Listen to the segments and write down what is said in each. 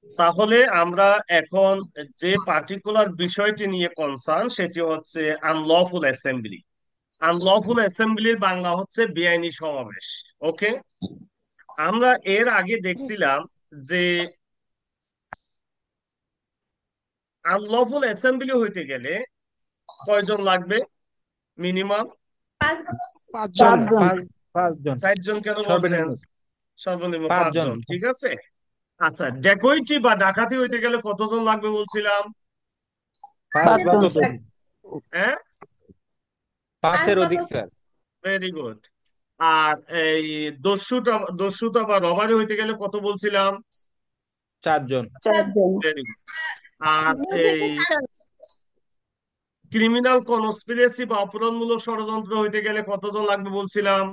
তাহলে আমরা এখন যে পার্টিকুলার বিষয়টি নিয়ে কনসার্ন সেটি হচ্ছে আনলফুল অ্যাসেম্বলি। আনলফুল অ্যাসেম্বলির বাংলা হচ্ছে বেআইনি সমাবেশ। ওকে, আমরা এর আগে দেখছিলাম যে আনলফুল অ্যাসেম্বলি হইতে গেলে কয়জন লাগবে মিনিমাম? পাঁচজন। পাঁচজন। পাঁচজন 4 জন কেন বলছেন? সর্বনিম্ন। সর্বনিম্ন পাঁচজন। 5 জন, ঠিক আছে। আচ্ছা, ডেকয়টি বা ডাকাতি হইতে গেলে কতজন লাগবে বলছিলাম? পাঁচ বা পাঁচজন স্যার। ততোধিক। হ্যাঁ, পাঁচের অধিক স্যার। Very good. আর এই দস্যুতা দস্যুতা বা রবারি হইতে গেলে কত বলছিলাম? চারজন। চারজন। Very good. আর এই ক্রিমিনাল কনস্পিরেসি বা অপরাধমূলক ষড়যন্ত্র হইতে গেলে কতজন লাগবে বলছিলাম?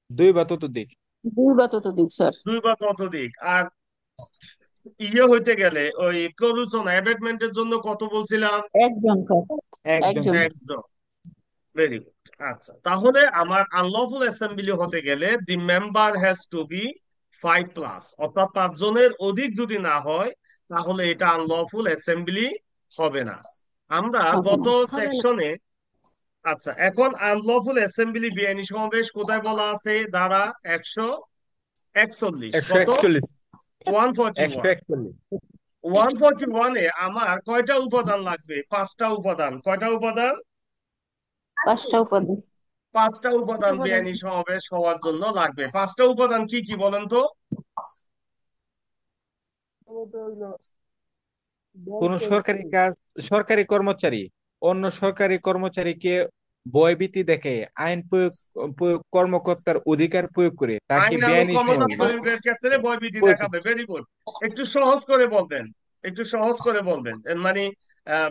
দুই বা ততোধিক। দুই বা ততোধিক স্যার। 2 বা ততোধিক। আর হইতে গেলে ওই প্ররোচনা অ্যাবেটমেন্টের জন্য কত বলছিলাম? একজন স্যার। একজন একজন। স্যার। একজন। Very good. আচ্ছা, তাহলে আমার আনলফুল অ্যাসেম্বলি হতে গেলে the member has to be 5+, অর্থাৎ 5 জনের অধিক যদি না হয় তাহলে এটা আনলফুল অ্যাসেম্বলি হবে না। আমরা হবে গত না। সেকশনে, আচ্ছা, এখন আনলফুল অ্যাসেম্বলি বেআইনি সমাবেশ কোথায় বলা আছে? ধারা 141। একশো কত? একচল্লিশ 141। 141। 141-এ আমার কয়টা উপাদান লাগবে? 5টা উপাদান। কয়টা উপাদান? পাঁচটা উপাদান। 5টা উপাদান বেআইনি সমাবেশ হওয়ার জন্য লাগবে। 5টা উপাদান কি কি বলেন তো? কোন সরকারি কাজ, সরকারি কর্মচারী অন্য সরকারি কর্মচারীকে ভয়ভীতি দেখে আইন কর্মকর্তার অধিকার প্রয়োগ করে তাকে আইন এবং বেআইনি ক্ষমতা সমাবেশ প্রয়োগের ক্ষেত্রে ভয়ভীতি প্রয়োগ দেখাবে। Very good. একটু সহজ করে বলবেন, একটু সহজ করে বলবেন, এর মানে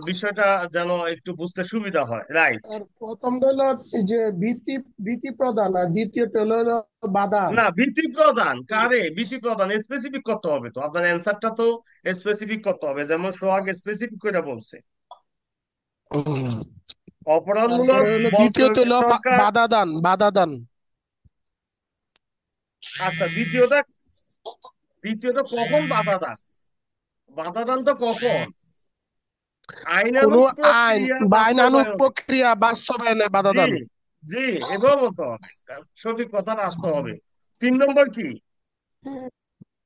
বিষয়টা যেন একটু বুঝতে সুবিধা হয়। রাইট। আর প্রথমটা হলো এই যে ভীতি ভীতি প্রদান, আর দ্বিতীয়টা হলো বাধা। না, ভীতি প্রদান কারে? ভীতি প্রদান স্পেসিফিক করতে হবে তো, আপনার অ্যান্সারটা তো স্পেসিফিক করতে হবে, যেমন সোহাগ স্পেসিফিক করে বলছে। হুম। অপরাধমূলক তারপরে হলো বল দ্বিতীয়ত প্রয়োগে হলো সরকার। বাধা দান, বাধা দান। আচ্ছা, দ্বিতীয়টা কখন বাধা দান? বাধা দান তো কখন? কোন আইনানুগ আইন প্রক্রিয়া বা আইনানুগ বাস্তবায়নে। প্রক্রিয়া বাস্তবায়নে বাধা জি, দান। জি, এভাবে বলতে হবে, সঠিক কথাটা আসতে হবে। 3 নম্বর কি?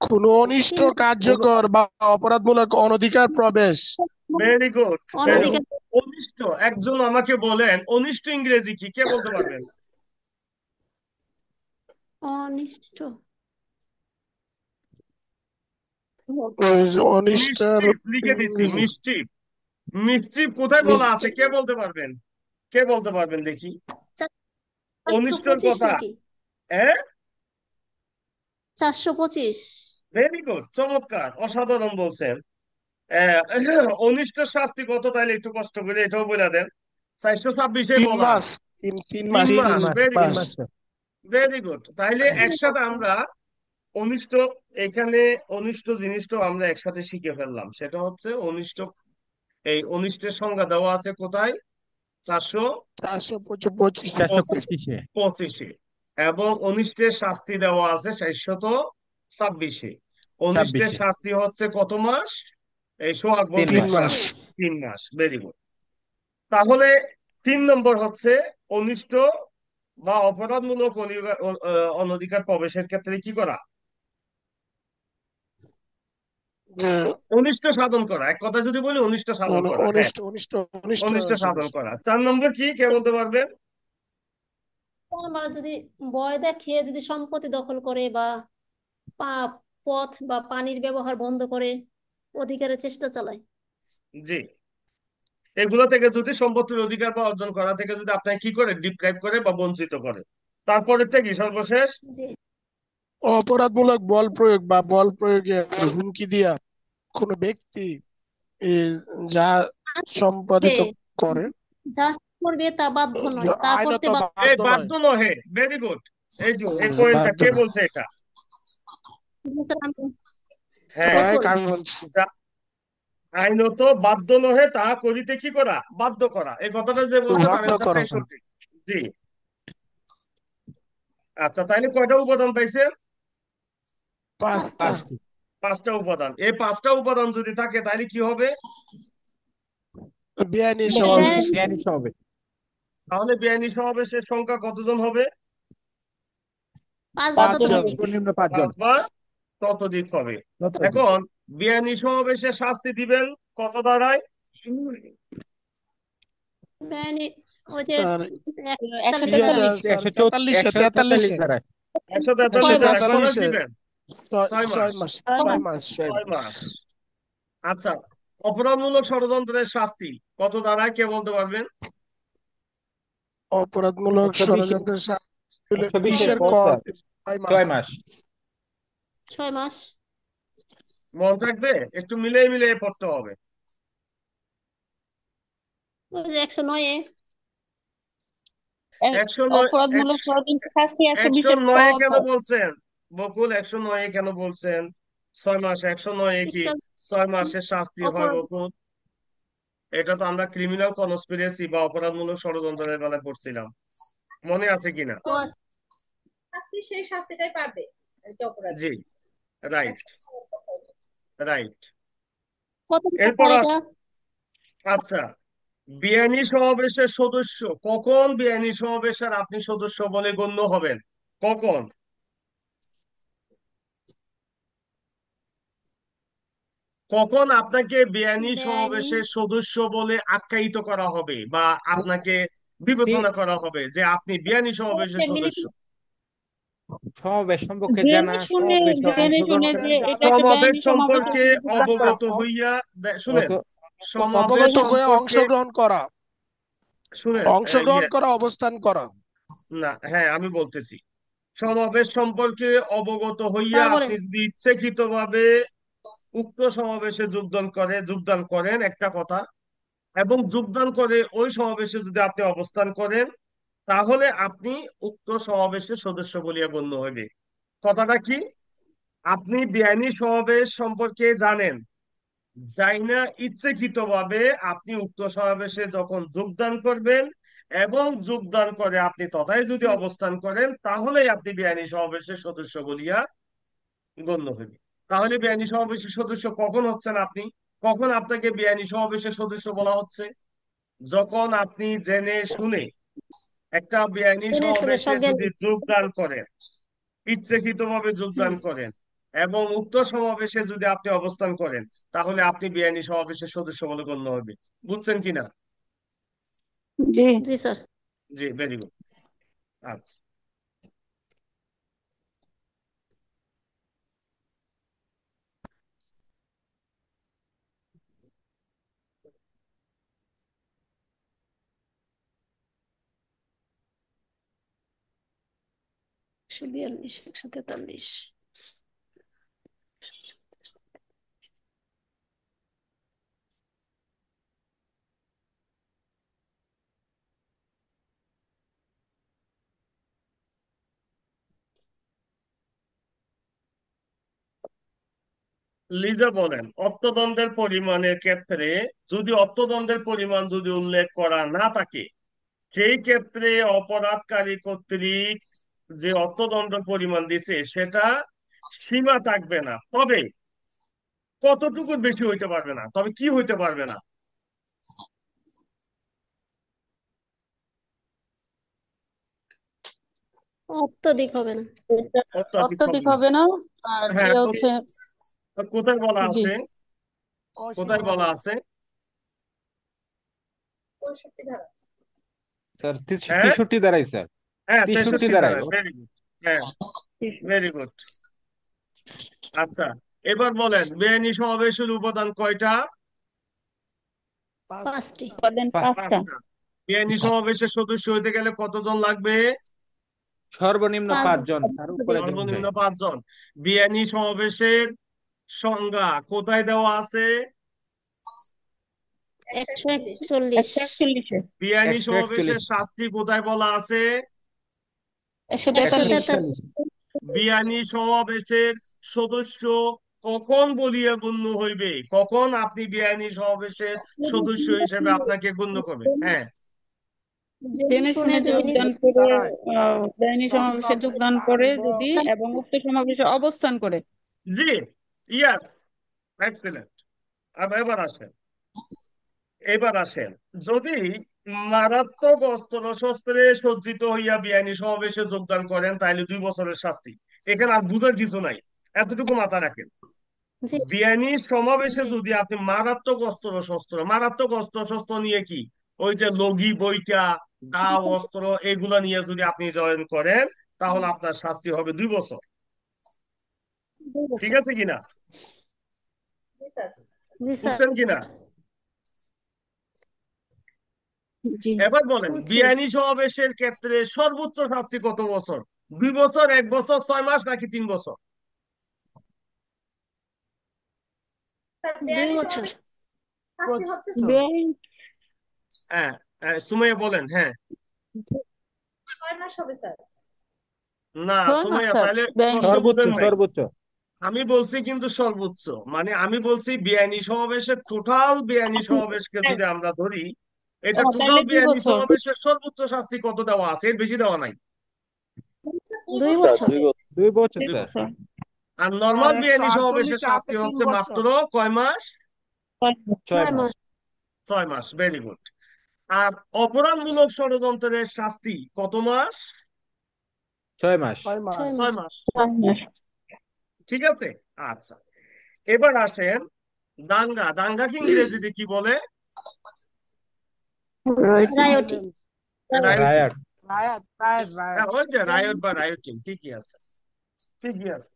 কোন অনিষ্ট কোন, কার্যকর বা অপরাধমূলক অনধিকার প্রবেশ। ভেরি গুড, ভেরি অনধিকার। গুড। অনিষ্ট, একজন আমাকে বলেন অনিষ্ট ইংরেজি কি, কে বলতে পারবেন? অনিষ্ট। অনিষ্টের মিসচিফ লিখে দিছি, ইংরেজি। মিসচিফ। মিসচিফ কোথায় বলা আছে কে বলতে পারবেন? কে বলতে পারবেন দেখি? চারশো অনিষ্টর পঁচিশ কথা। নাকি? হ্যাঁ, 425। ভেরি গুড, চমৎকার, অসাধারণ বলছেন। অনিষ্ট শাস্তি কত তাইলে একটু কষ্ট করে এটাও বলে দেন। 426-এ তিন বলা মাস আছে তিন তিন মাস তিন তিন মাস মাস ভেরি তিন গুড, মাস মাস স্যার। Very good. তাইলে একসাথে আমরা অনিষ্ট, এখানে অনিষ্ট জিনিসটা আমরা একসাথে শিখে ফেললাম। সেটা হচ্ছে অনিষ্ট, এই অনিষ্টের সংজ্ঞা দেওয়া আছে কোথায়? পঁচিশ। 425-এ। 425-এ। এবং অনিষ্টের শাস্তি দেওয়া আছে 426-এ। অনিষ্টের 26-এ। শাস্তি হচ্ছে কত মাস? এই সোহাগ তিন বলছে তিন মাস কয় মাস মাস? 3 মাস। Very good. তাহলে 3 নম্বর হচ্ছে অনিষ্ট বা অপরাধমূলক অনধিকার প্রবেশের ক্ষেত্রে কি করা? হ্যাঁ, অনিষ্ট সাধন করা, এক কথা যদি বলি অনিষ্ট সাধন করা। হ্যাঁ, অনিষ্ট অনিষ্ট অনিষ্ট অনিষ্ট সাধন জিনিস। করা। 4 নম্বর কি, কে বলতে পারবেন? আমরা যদি ভয় দেখিয়ে যদি সম্পত্তি দখল করে বা পথ বা পানির ব্যবহার বন্ধ করে অধিকারের চেষ্টা চালায়। জি, এগুলো থেকে যদি সম্পত্তির অধিকার বা অর্জন করা থেকে যদি আপনাকে কি করে, ডিপ্রাইভ করে বা বঞ্চিত করে। তারপরেরটা কি সর্বশেষ? যে অপরাধমূলক বল প্রয়োগ বা বল প্রয়োগের হুমকি দিয়া কোন ব্যক্তি এ, যা যে সম্পাদিত করে যা করবে তা বাধ্য নয়, তা করতে আইনত বাধ্য। এই বাধ্য নয়। বাধ্য নহে, ভেরি গুড। এই যে এই পয়েন্টটা বাধ্য কে নয়। বলছে এটা? স্যার, হ্যাঁ, কয়েক বকুল। আমি বলছি। যা আইনত বাধ্য নহে তাহা করিতে কি করা? বাধ্য করা। এই কথাটা যে বলছে তার বাধ্য করা। অ্যান্সারটাই সঠিক। জি। আচ্ছা, তাইলে কয়টা উপাদান পাইছেন? পাঁচটা। পাঁচটা। পাঁচটি। 5টা উপাদান। এই 5টা উপাদান যদি থাকে তাহলে কি হবে? বেআইনি বেআইনি সমাবেশ। বেআইনি সমাবেশ। তাহলে বেআইনি সমাবেশের সংখ্যা কতজন হবে? 5 বা 5 জন, ততোধিক। সর্বনিম্ন 5 জন। 5 বা ততোধিক হবে। ততোধিক। এখন বেআইনি সমাবেশে শাস্তি দিবেন কত ধারায়? বেআইনি ওই যে আর 143। 143 143 ধারায়। 143 ধারায় কত 143 দিবেন? 6 6 মাস। মাস। 6 6 মাস। মাস। 6 মাস। আচ্ছা, অপরাধমূলক ষড়যন্ত্রের শাস্তি কত ধারায় কে বলতে পারবেন? অপরাধমূলক 120 ষড়যন্ত্রের শাস্তি হলো 120 20 এর ক, ক, স্যার। 6 মাস। 6 মাস। 6 মাস। মন থাকবে? একটু মিলিয়ে মিলিয়ে পড়তে হবে। ওই যে 109 109 অপরাধমূলক ষড়যন্ত্র শাস্তি 120 ক, 109 কেন স্যার। বলছেন বকুল? 109 কেন বলছেন? 6 মাস। 109 কি একটা 6 মাসের শাস্তি হয় অপরাধ। বকুল? এটা তো আমরা ক্রিমিনাল কনস্পিরেসি বা অপরাধমূলক ষড়যন্ত্রের বেলায় পড়ছিলাম, মনে আছে কিনা? ও আচ্ছা, শাস্তি সেই শাস্তিটাই পাবে এটা অপরাধী। জি, রাইট রাইট। কত এরপর এটা? আচ্ছা, বেআইনি সমাবেশের সদস্য কখন বেআইনি সমাবেশের আপনি সদস্য বলে গণ্য হবেন? কখন? কখন আপনাকে বেআইনি বেআইনি সমাবেশের সদস্য বলে আখ্যায়িত করা হবে বা আপনাকে আপনি বিবেচনা করা হবে যে আপনি বেআইনি সমাবেশের সদস্য? সমাবেশ সম্পর্কে জেনে জানা, শুনে সমাবেশে জেনে শুনে অংশগ্রহণ যে করা, এটা একটা সমাবেশ বেআইনি সমাবেশে সম্পর্কে যোগদান করা। অবগত হইয়া শুনেন, অত- সমাবেশ অবগত হয়ে সম্পর্কে অংশগ্রহণ করা, শুনেন অংশগ্রহণ করা, অবস্থান করা। না, হ্যাঁ আমি বলতেছি, সমাবেশ সম্পর্কে অবগত হইয়া স্যার বলেন। আপনি যদি ইচ্ছাকৃতভাবে উক্ত সমাবেশে যোগদান করেন একটা কথা, এবং যোগদান করে ওই সমাবেশে যদি আপনি অবস্থান করেন, তাহলে আপনি উক্ত সমাবেশের সদস্য বলিয়া গণ্য হইবে। কথাটা কি? আপনি বেআইনি সমাবেশ সম্পর্কে জানেন, যাই না ইচ্ছাকৃতভাবে আপনি উক্ত সমাবেশে যখন যোগদান করবেন এবং যোগদান করে আপনি তথায় যদি অবস্থান করেন, তাহলেই আপনি বেআইনি সমাবেশের সদস্য বলিয়া গণ্য হইবে। তাহলে বেআইনি সমাবেশের সদস্য কখন হচ্ছেন আপনি? কখন আপনাকে বেআইনি সমাবেশের সদস্য বলা হচ্ছে? যখন আপনি জেনে শুনে একটা বেআইনি জেনে শুনে সমাবেশে সজ্ঞান যদি যোগদান করেন, ইচ্ছাকৃতভাবে যোগদান করেন এবং উক্ত সমাবেশে যদি আপনি অবস্থান করেন, তাহলে আপনি বেআইনি সমাবেশের সদস্য বলে গণ্য হবে। বুঝছেন কিনা? জি। জি স্যার। জি, ভেরি গুড। আচ্ছা, একশো 42, 143। লিজা বলেন, অর্থদণ্ডের পরিমাণের ক্ষেত্রে যদি অর্থদণ্ডের পরিমাণ যদি উল্লেখ করা না থাকে, সেই ক্ষেত্রে অপরাধকারী কর্তৃক যে অর্থদণ্ড পরিমাণ দিছে সেটা সীমা থাকবে না, তবে কতটুকু বেশি হইতে পারবে না, তবে কি হইতে পারবে না? অত্যধিক হবে না। অত্যাধিক হবে অত্যধিক না। হবে না। আর হ্যাঁ, ইয়ে হচ্ছে, কোথায় বলা জি, আছে? কোথায় অসীম বলা হবে। আছে? 65 ধারা। স্যার হ্যাঁ 63 দাঁড়াই, স্যার। হ্যাঁ 63 63 দাঁড়াই। ধারা। Very good. হ্যাঁ, ভেরি গুড। আচ্ছা, এবার বলেন বেআইনি সমাবেশের উপাদান কয়টা? 5টি। উপাদান 5টা। 5টা। বেআইনি সমাবেশের সদস্য হইতে গেলে কতজন লাগবে? সর্বনিম্ন 5 5 জন, তার উপরে জন সর্বনিম্ন যায়। 5 জন। বেআইনি সমাবেশের সংজ্ঞা কোথায় দেওয়া আছে? 141। 141-এ। বেআইনি 141, সমাবেশের শাস্তি কোথায় বলা আছে? 143। 143। বেআইনি সমাবেশের সদস্য কখন বলিয়া গণ্য হইবে? কখন আপনি বেআইনি সমাবেশের সদস্য হিসেবে আপনাকে গণ্য করবে? হ্যাঁ, জেনে শুনে যদি যোগদান করে, দাঁড়ায় বেআইনি সমাবেশে যোগদান করে যদি, এবং উক্ত সমাবেশে অবস্থান করে। জি, ইয়াস, এক্সিলেন্ট। এবার আসেন, যদি মারাত্মক অস্ত্র শস্ত্রে সজ্জিত হইয়া বেআইনি সমাবেশে যোগদান করেন তাহলে 2 বছরের শাস্তি। এখানে আর বুঝার কিছু নাই, এতটুকু মাথায় রাখেন। জি বেআইনি সমাবেশে জি যদি আপনি মারাত্মক অস্ত্র শস্ত্র নিয়ে কি, ওই যে লগি বইটা, দাও, অস্ত্র, এগুলা নিয়ে যদি আপনি জয়েন করেন তাহলে আপনার শাস্তি হবে 2 বছর। 2 বছর। ঠিক আছে কিনা? জি স্যার। জি স্যার, বুঝছেন কিনা? জি এবার বলেন, বুঝছি। বেআইনি সমাবেশের ক্ষেত্রে সর্বোচ্চ শাস্তি কত বছর? 2 বছর, 1 বছর, 6 মাস, নাকি 3 বছর? স্যার 2 বেআইনি বছর। সমাবেশ শাস্তি হচ্ছে বেআইন হ্যাঁ, সুমাইয়া বলেন। হ্যাঁ, 6 মাস হবে স্যার। না 6 মাস সুমাইয়া, স্যার তাহলে বেআইন প্রশ্ন সর্বোচ্চ বুঝেন নাই। সর্বোচ্চ আমি বলছি কিন্তু সর্বোচ্চ, মানে আমি বলছি বেআইনি সমাবেশের টোটাল বেআইনি সমাবেশকে যদি আমরা ধরি, এটা টোটাল তাহলে 2 বেআইনি বছর সমাবেশের সর্বোচ্চ শাস্তি কত দেওয়া আছে? এর বেশি দেওয়া নাই। স্যার 2 2 বছর। বছর। 2 বছর 2 স্যার। বছর। স্যার আর আর নর্মাল বেআইনি সমাবেশের 148 শাস্তি আছে 3 হচ্ছে বছর। মাত্র কয় মাস? 6 6 মাস। মাস। 6 মাস। Very good. আর অপরাধমূলক ষড়যন্ত্রের শাস্তি কত মাস? 6 মাস। 6 মাস। 6 ছয় মাস। মাস। 6 মাস ঠিক আছে। আচ্ছা, এবার আসেন, দাঙ্গা কি ইংরেজিতে কি বলে? রায়োটিং। ভায়োলেন্স। রায়োটিং। রায়াট। রায়াত। ওই যে রায়ট বা রায়োটিং, ঠিকই আছে, ঠিকই আছে।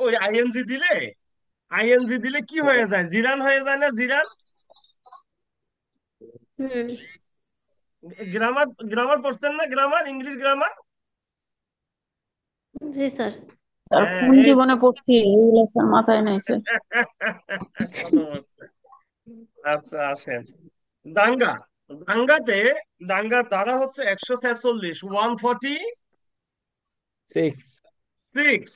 ওই আইএনজি দিলে কি হয়ে যায়? জিরান হয়ে যায় না? জিরান। হুম। গ্রামার গ্রামার পড়ছেন না? Grammar, English grammar. জি স্যার। আর হ্যাঁ, কোন এই জীবনে তো। পড়ছি এগুলো স্যার মাথায় নাই স্যার ভালো বলছে। আচ্ছা, আসেন, দাঙ্গা দাঙ্গাতে দাঙ্গার ধারা হচ্ছে 146, 6 146।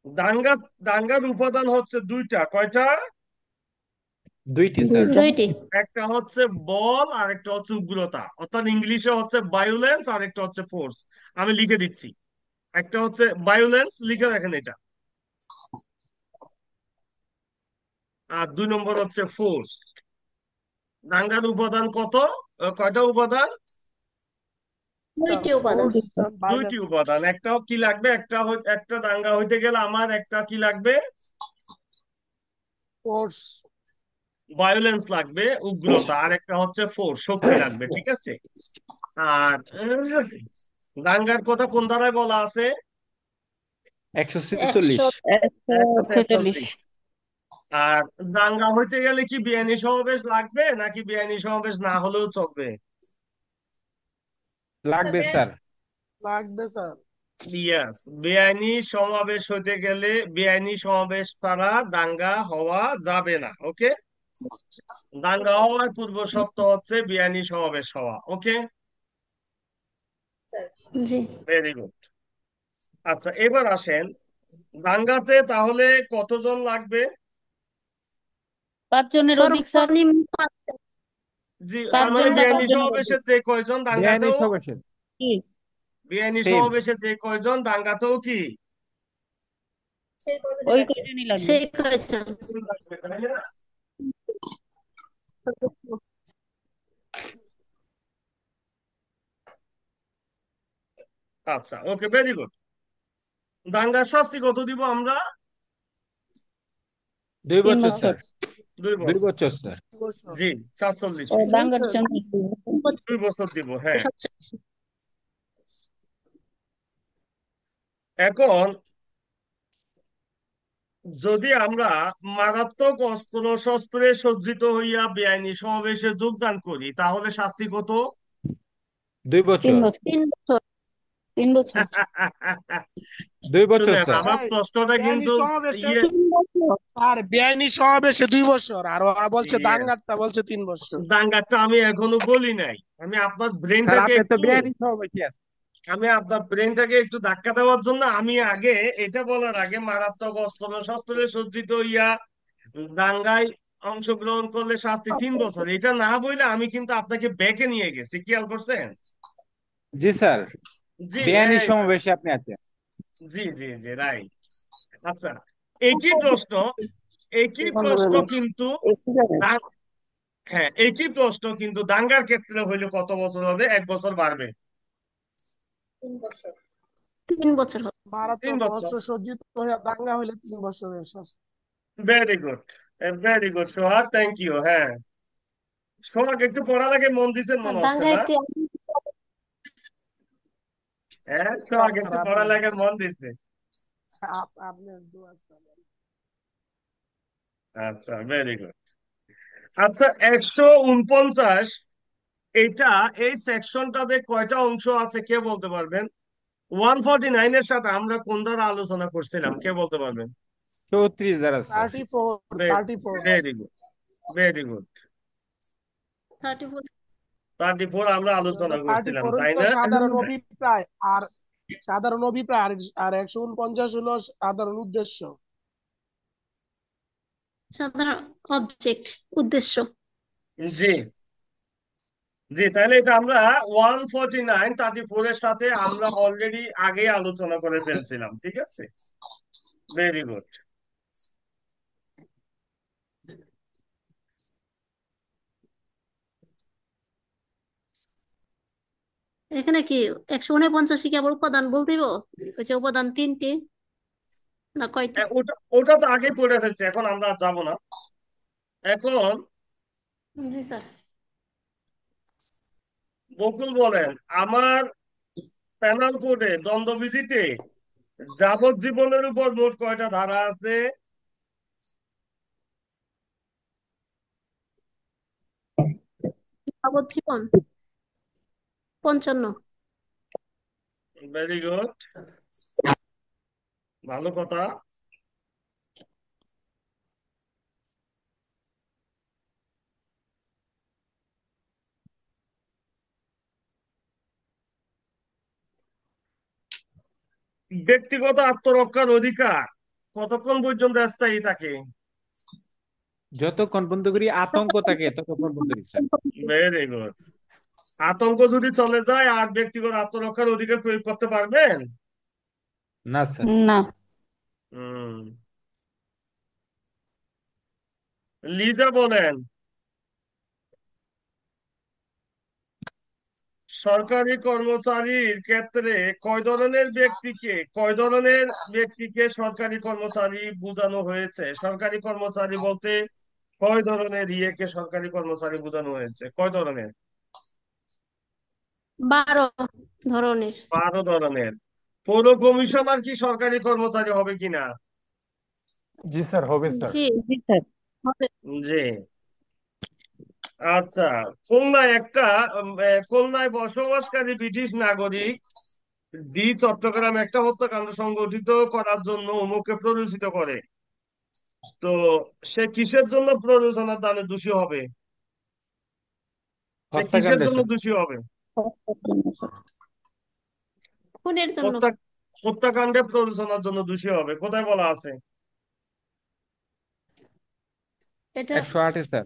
দাঙ্গা দাঙ্গার উপাদান হচ্ছে দুইটা। কয়টা? দুইটি স্যার। 2টি। একটা হচ্ছে বল আর একটা হচ্ছে উগ্রতা, অর্থাৎ ইংলিশে হচ্ছে ভায়োলেন্স আর একটা হচ্ছে ফোর্স। আমি লিখে দিচ্ছি, একটা হচ্ছে ভায়োলেন্স, লিখে রাখেন এটা। আর 2 নম্বর হচ্ছে ফোর্স। দাঙ্গার উপাদান কত? কয়টা উপাদান? 2টি উপাদান। দুইটি উপাদান। একটা কি লাগবে? একটা দাঙ্গা হইতে গেলে আমার একটা কি লাগবে? ফোর্স। ভায়োলেন্স লাগবে, উগ্রতা, আর একটা হচ্ছে ফোর্স, শক্তি লাগবে। ঠিক আছে। আর দাঙ্গার কথা কোন ধারায় বলা আছে? 146। 146 146। আর দাঙ্গা হইতে গেলে কি বেআইনি সমাবেশ লাগবে, নাকি বেআইনি সমাবেশ না হলেও চলবে? স্যার লাগবে স্যার। লাগবে স্যার। ইয়াস, বেআইনি সমাবেশ হইতে গেলে বেআইনি সমাবেশ ছাড়া দাঙ্গা হওয়া যাবে না। ওকে, দাঙ্গা হওয়ার পূর্ব শর্ত হচ্ছে বেআইনি সমাবেশ হওয়া। ওকে, স্যার জি। Very good. আচ্ছা, এবার আসেন, দাঙ্গাতে তাহলে কতজন লাগবে? 5 জনের অধিক স্যার সর্বনিম্ন 5টা। জি, 5 তার মানে জন বা 5 বেআইনি জনের সমাবেশে অধিক যে কয়জন, বেআইনি দাঙ্গাতেও সমাবেশের কি বেআইনি সেম। সমাবেশে যে কয়জন, দাঙ্গাতেও কি সেই কতদিন ওই লাগবে? কয়জনই লাগবে সেই কয়জন। লাগবে, তাই না? আচ্ছা, ওকে, ভেরি গুড। দাঙ্গার শাস্তি কত দিব আমরা? 2 3 বছর বছর স্যার। 2 2 বছর। বছর স্যার। বছর। জি, 47। ও দাঙ্গার জন্য 2 বছর। 2 বছর দিব, হ্যাঁ। সবচেয়ে বেশি। এখন যদি আমরা মারাত্মক অস্ত্র শস্ত্রে সজ্জিত হইয়া বেআইনি সমাবেশে যোগদান করি তাহলে শাস্তি কত? 2 3 বছর। বছর 3 বছর। 3 বছর 2 বছর শুনেন, স্যার। আমার প্রশ্নটা বেআইনি কিন্তু সমাবেশে ইয়ে, 3 বছর আর বেআইনি সমাবেশে 2 বছর, আর ওরা বলছে ইয়ে, দাঙ্গারটা বলছে 3 বছর। দাঙ্গাটা আমি এখনো বলি নাই। আমি আপনার স্যার ব্রেনটাকে আপনি তো একটু বেআইনি সমাবেশই আছে। আমি আপনার ব্রেনটাকে একটু ধাক্কা দেওয়ার জন্য আমি আগে এটা বলার আগে মারাত্মক অস্ত্র শস্ত্রে সজ্জিত হইয়া দাঙ্গায় অংশগ্রহণ করলে শাস্তি 3 বছর, এটা না বলে আমি কিন্তু আপনাকে ব্যাকে নিয়ে গেছি, খেয়াল করছেন? জি স্যার, জি, বেআইনি এই তো। সমাবেশে আপনি আছেন। জি জি জি, রাইট। আচ্ছা, একই প্রশ্ন, একই প্রশ্ন কিন্তু দাঙ্গ- হ্যাঁ, একই প্রশ্ন কিন্তু দাঙ্গার ক্ষেত্রে হইলে কত বছর হবে? 1 বছর বাড়বে। 3 বছর। 3 বছর হবে। তিন মারাত্মক বছর অস্ত্র সজ্জিত হয়ে দাঙ্গা হইলে 3 বছরের শাস্তি। Very good, very good Sohag, thank you. হ্যাঁ, সোহাগ একটু পড়ালেখে মন দিচ্ছেন আর মনে হচ্ছে দাঙ্গা না? একটি হ্যাঁ, স্যার সোহাগ স্যার একটু আপনার পড়ালেখার মন দিচ্ছে। আপনার দোয়া স্যার। আচ্ছা, ভেরি গুড। আচ্ছা, 149, এটা এই সেকশনটাতে কয়টা অংশ আছে কে বলতে পারবেন? 149 এর সাথে আমরা কোন দ্বারা আলোচনা করছিলাম কে বলতে পারবেন? 34 দ্বারা sir. 34 very good, very good. 34। 34 আমরা আলোচনা করছিলাম, 34 তাই হলো না? সাধারণ অভিপ্রায়, আর সাধারণ অভিপ্রায়, আর 149 হলো সাধারণ উদ্দেশ্য। সাধারণ অবজেক্ট, উদ্দেশ্য। জি জি, তাহলে এটা আমরা 149 34 এর সাথে আমরা অলরেডি আগে আলোচনা করে ফেলছিলাম, ঠিক আছে? Very good. এখানে কি 149 কি আবার উপাদান বলতে দিব? ওই যে উপাদান 3টি না কয়টি? ওটা ওটা তো আগে পড়ে ফেলছে, এখন আমরা আর যাবো না। এখন জি স্যার। বকুল বলেন, আমার প্যানাল কোডে দ্বন্দ্ববিধিতে যাবজ্জীবনের উপর মোট কয়টা ধারা আছে? যাবজ্জীবন 55। ভেরি গুড, ভালো কথা। ব্যক্তিগত আত্মরক্ষার অধিকার কতক্ষণ পর্যন্ত স্থায়ী থাকে? যতক্ষণ পর্যন্ত করি আতঙ্ক থাকে ততক্ষণ পর্যন্ত স্যার। Very good. আতঙ্ক যদি চলে যায় আর ব্যক্তিগত আত্মরক্ষার অধিকার প্রয়োগ করতে পারবেন? না স্যার। না। হুম। লিজা বলেন, সরকারি কর্মচারীর ক্ষেত্রে কয় ধরনের ব্যক্তিকে সরকারি কর্মচারী বোঝানো হয়েছে? সরকারি কর্মচারী বলতে কয় ধরনের ইয়েকে সরকারি কর্মচারী বোঝানো হয়েছে? কয় ধরনের? 12 ধরনের। 12 ধরনের। পৌর কমিশনার কি সরকারি কর্মচারী হবে কিনা? জি স্যার, হবে স্যার। জি জি স্যার। হবে। জি। আচ্ছা, খুলনায় বসবাসকারী ব্রিটিশ নাগরিক চট্টগ্রাম একটা হত্যাকাণ্ড সংঘটিত করার জন্য অমুককে প্ররোচিত করে, তো সে কিসের জন্য প্ররোচনার দানে দোষী হবে? সে কিসের হত্যাকাণ্ডের জন্য সাথে। দোষী হবে? খুনের জন্য। হত্যা হত্যাকাণ্ডে প্ররোচনার জন্য দোষী হবে, কোথায় বলা আছে? এটা 108 স্যার।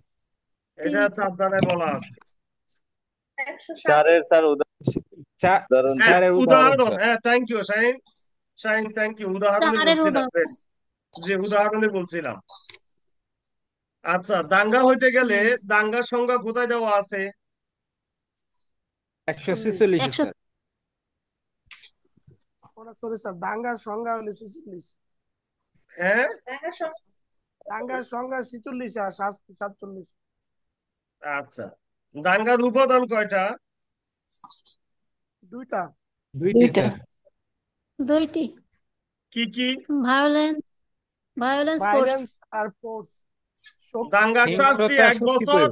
এটা 4 ধারায় বলা আছে। 107। হ্যাঁ, স্যারের উদাহরণ উদাহরণ, স্যার। হ্যাঁ, thank you Shahin, Shahin thank you, উদাহরণে 4-এর বলছিলাম। উদাহরণ। যে উদাহরণে বলছিলাম। আচ্ছা, দাঙ্গা হইতে গেলে দাঙ্গার সংজ্ঞা কোথায় দেওয়া আছে? 146 100। স্যার। সরি স্যার, দাঙ্গার সংজ্ঞা হলো 46। হ্যাঁ, দাঙ্গার সংজ্ঞা 46 আর শাস্তি 47। আচ্ছা, দাঙ্গার উপাদান কয়টা? দুইটা। দুইটি স্যার। 2টি। কি কি? Violence, force. ভায়োলেন্স আর ফোর্স। দাঙ্গার শাস্তি হিংস্রতা, 1 শক্তি বছর, প্রয়োগ।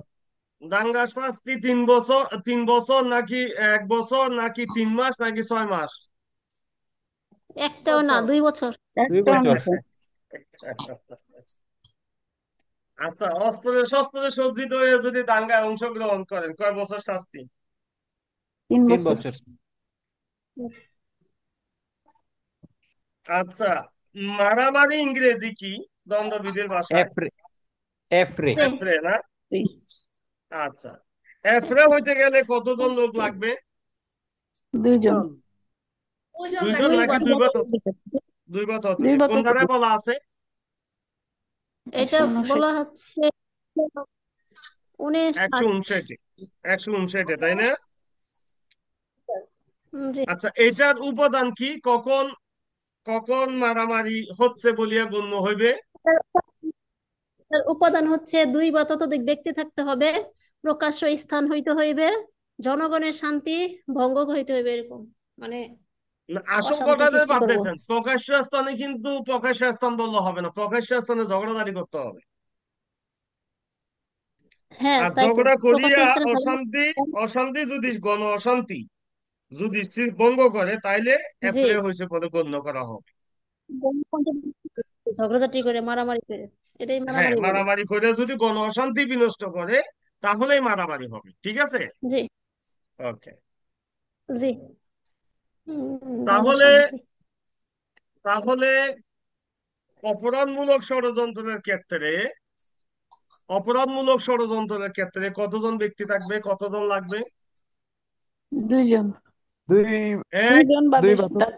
দাঙ্গার শাস্তি 3 বছর, 3 বছর নাকি 1 বছর নাকি 3 মাস নাকি 6 মাস? একটাও না, 2 বছর। 2 বছর। আচ্ছা, অস্ত্রে শস্ত্রে সজ্জিত হয়ে যদি দাঙ্গায় অংশগ্রহণ করেন কয় বছর শাস্তি? 3 3 বছর। বছর। আচ্ছা, মারামারি ইংরেজি কি দণ্ডবিধির ভাষায়? এফরে। এফরে। এফরে না? আচ্ছা, এফরে হইতে গেলে কতজন লোক লাগবে? 2 জন। দুজন দুইজন নাকি দুই নাকি বছর দুই বা দুই বা দুই ততোধিক? বা কোন ধারায় ততোধিক। বলা আছে? এটা 159। বলা হচ্ছে 1960। 159, 159, তাই না? জি। আচ্ছা, এটার উপাদান কি? কখন কখন মারামারি হচ্ছে বলিয়া গণ্য হইবে? তার উপাদান হচ্ছে 2 বা ততোধিক ব্যক্তি থাকতে হবে, প্রকাশ্য স্থান হইতে হইবে, জনগণের শান্তি ভঙ্গ হইতে হইবে, এরকম মানে না, আসল অশান্তি কথাটা সৃষ্টি বাদ করব। দিয়েছেন। প্রকাশ্য স্থানে কিন্তু প্রকাশ্য স্থান বললে হবে না, প্রকাশ্য স্থানে ঝগড়াঝাটি করতে হবে। হ্যাঁ আর তাই তো, ঝগড়া প্রকাশ্য করিয়া স্থানে ঝগড়া। অশান্তি অশান্তি যদি গণ অশান্তি যদি ভঙ্গ করে, তাইলে জি, এফরে হয়েছে বলে গণ্য করা হবে। ঝগড়াঝাটি করে মারামারি করে, এটাই হ্যাঁ, মারামারি বলে। মারামারি করে যদি গণ অশান্তি বিনষ্ট করে, তাহলেই মারামারি হবে। ঠিক আছে? জি। ওকে। জি। গণ তাহলে শান্তি। তাহলে অপরাধমূলক ষড়যন্ত্রের ক্ষেত্রে কতজন ব্যক্তি থাকবে, কতজন লাগবে? 2 জন। দুই 1, 2 জন বা 2 বা বেশি থাক।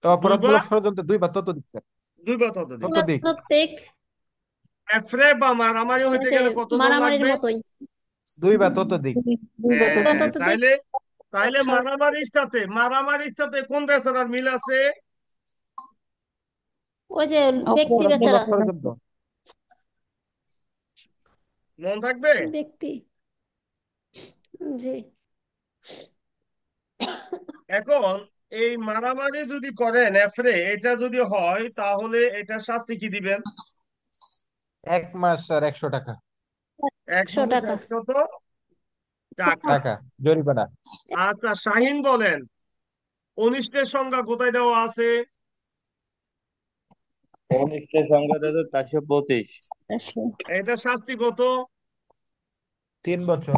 দুই বা অপরাধমূলক ষড়যন্ত্র 2 বা ততোধিক স্যার। ততোধিক। ততোধিক। প্রত্যেক এফরে বা মারামারি হইতে যে গেলে কতজন মারামারির লাগবে? মতোই। 2 বা ততোধিক। 2 বা ততোধিক। ততোধিক। তাইলে তাইলে সব মারামারির সাথে কোন বেচারার মিল আছে? ওই যে ব্যক্তি বেচারা, অপরাধমূলক ষড়যন্ত্র। মন থাকবে? ব্যক্তি। জি। এখন এই মারামারি যদি করেন এফরে, এটা যদি হয়, তাহলে এটা শাস্তি কি দিবেন? 1 মাস আর 100 টাকা। 100 টাকা। 1 মাসে 100 টাকা। টাকা জরিমানা। আচ্ছা, শাহিন বলেন, অনিষ্টের সংজ্ঞা কোথায় দেওয়া আছে? কনিষ্ঠের সংখ্যা হচ্ছে 425। 100। এটা শাস্তি কত? 3 বছর।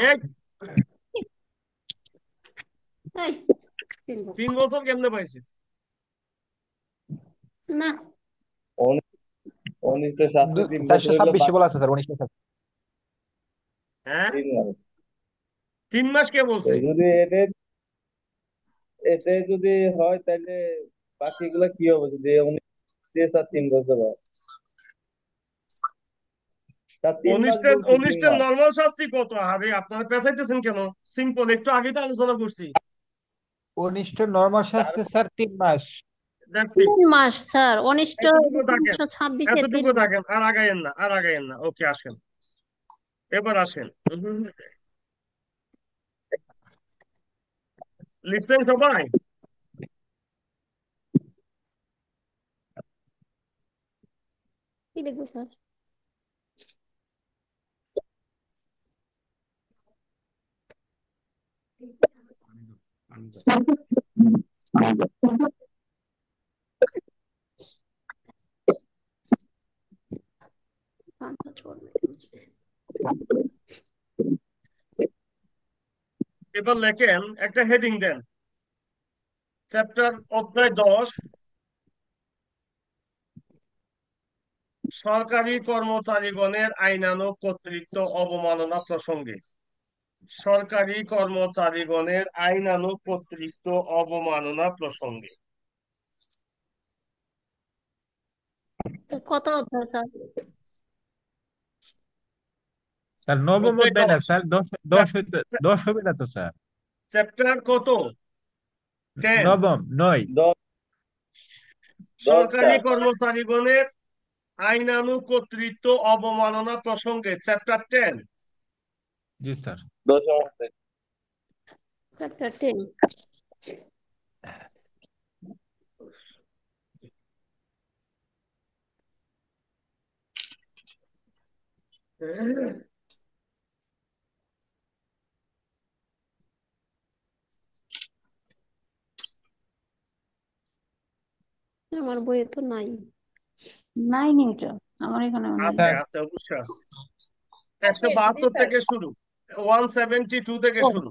এক এই, 3 বছর। 3 বছর কেমনে পাইছে? না, কনিষ্ঠের শাস্তি 3 বছর হলো 426 বলা আছে স্যার, 19 টাকা। হ্যাঁ, 3 মাস। 3 মাস কে তো বলছে? যদি এতে এতে যদি হয় তাহলে বাকিগুলা কি হবে যদি উনি স্যার 3 বছর হয়? তার 3 মাস অনিষ্টের বলছি, তিন অনিষ্টের মাস নর্মাল শাস্তি কত? আরে আপনারা পেঁচাইতেছেন কেন? সিম্পল, একটু আগে তো আলোচনা করছি। 19 নরমাল তার শাস্তি স্যার 3 মাস। That's it. 3 মাস স্যার, অনিষ্ট এতটুকু থাকেন, 326-এ এতটুকু 3 মাস। থাকেন, আর আগাইয়েন না, আর আগাইয়েন না। ওকে, আসেন, এবার আসেন। লিখছেন সবাই? কি লিখবো স্যার? এবার লেখেন, একটা হেডিং দেন, চ্যাপ্টার অধ্যায় 10, সরকারি কর্মচারীগণের আইনানুগ কর্তৃত্ব অবমাননা প্রসঙ্গে। সরকারি কর্মচারীগণের আইনানুগ কর্তৃত্ব অবমাননা প্রসঙ্গে। তো কত অধ্যায় স্যার? স্যার নবম অধ্যায় অধ্যায় না 10। স্যার, 10 হইতে 10 হবে না তো স্যার। চ্যাপ্টার কত? 10। নবম 9। 10 সরকারি স্যার। কর্মচারীগণের আইনানুগ কর্তৃত্ব অবমাননা প্রসঙ্গে, চ্যাপ্টার 10। জি স্যার। 10 অধ্যায়। চ্যাপ্টার 10। আমার বইয়ে তো নাই। নাই নিউটন, আমার এখানেও নাই। আছে, স্যার আছে, অবশ্যই আছে। আছে, জি 172 স্যার। থেকে শুরু, 172 থেকে ও, শুরু।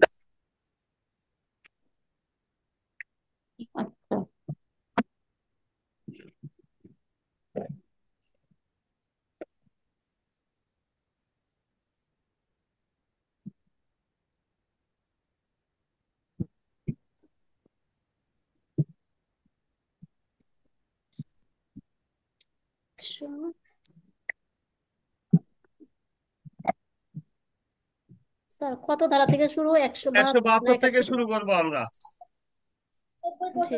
আচ্ছা। স্যার কত ধারা থেকে শুরু, 172 না 172 থেকে 71? শুরু করবো আমরা। জি